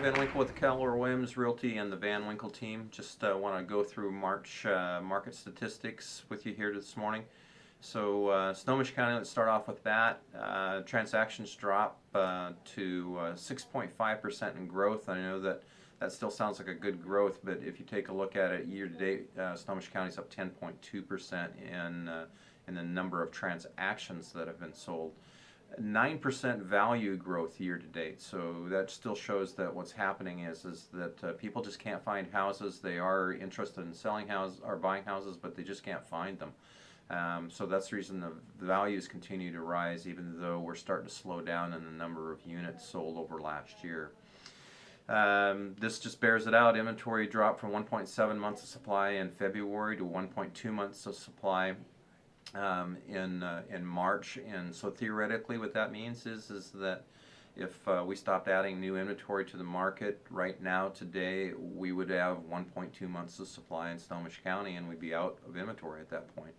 VanWinkle with Keller Williams Realty and the VanWinkle Team. Just want to go through March market statistics with you here this morning. So Snohomish County, let's start off with that. Transactions drop to 6.5% in growth. I know that still sounds like a good growth, but if you take a look at it year to date, Snohomish County is up 10.2% in the number of transactions that have been sold. 9% value growth year to date, so that still shows that what's happening is that people just can't find houses. They are interested in selling houses or buying houses, but they just can't find them. So that's the reason the values continue to rise, even though we're starting to slow down in the number of units sold over last year. This just bears it out. Inventory dropped from 1.7 months of supply in February to 1.2 months of supply in March, and so theoretically what that means is that if we stopped adding new inventory to the market right now today, we would have 1.2 months of supply in Snohomish County, and we'd be out of inventory at that point.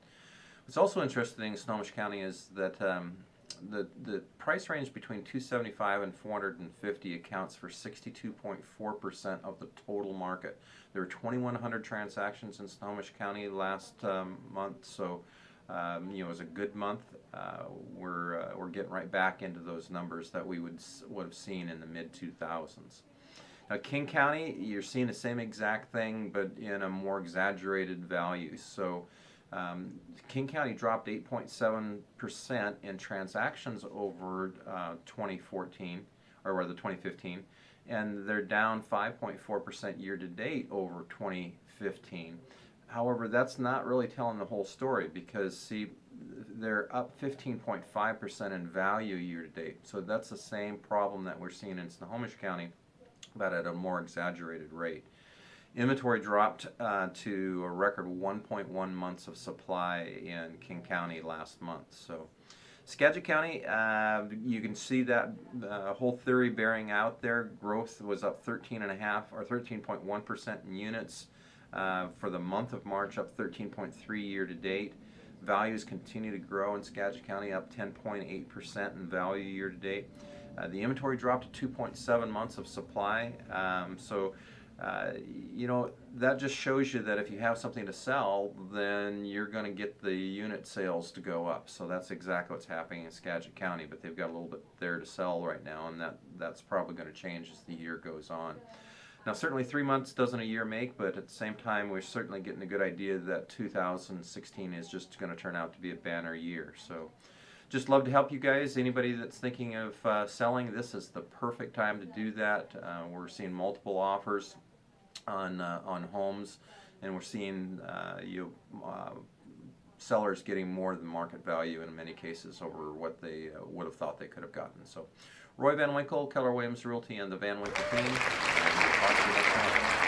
What's also interesting in Snohomish County is that the price range between $275 and $450 accounts for 62.4% of the total market. There were 2,100 transactions in Snohomish County last month, so it was a good month. We're getting right back into those numbers that we would have seen in the mid-2000s. Now, King County, you're seeing the same exact thing, but in a more exaggerated value. So King County dropped 8.7% in transactions over 2014, or rather 2015, and they're down 5.4% year to date over 2015. However, that's not really telling the whole story, because see, they're up 15.5% in value year to date. So that's the same problem that we're seeing in Snohomish County, but at a more exaggerated rate. Inventory dropped to a record 1.1 months of supply in King County last month. So Skagit County, you can see that whole theory bearing out there. Growth was up 13.5 or 13.1% in units. For the month of March, up 13.3 year to date. Values continue to grow in Skagit County, up 10.8% in value year to date. The inventory dropped to 2.7 months of supply. That just shows you that if you have something to sell, then you're going to get the unit sales to go up. So that's exactly what's happening in Skagit County, but they've got a little bit there to sell right now, and that's probably going to change as the year goes on. Now, certainly 3 months doesn't a year make, but at the same time, we're certainly getting a good idea that 2016 is just going to turn out to be a banner year. So just love to help you guys. Anybody that's thinking of selling, this is the perfect time to do that. We're seeing multiple offers on homes, and we're seeing sellers getting more than market value in many cases over what they would have thought they could have gotten. So Roy VanWinkle, Keller Williams Realty, and the VanWinkle Team. Talk to you next time.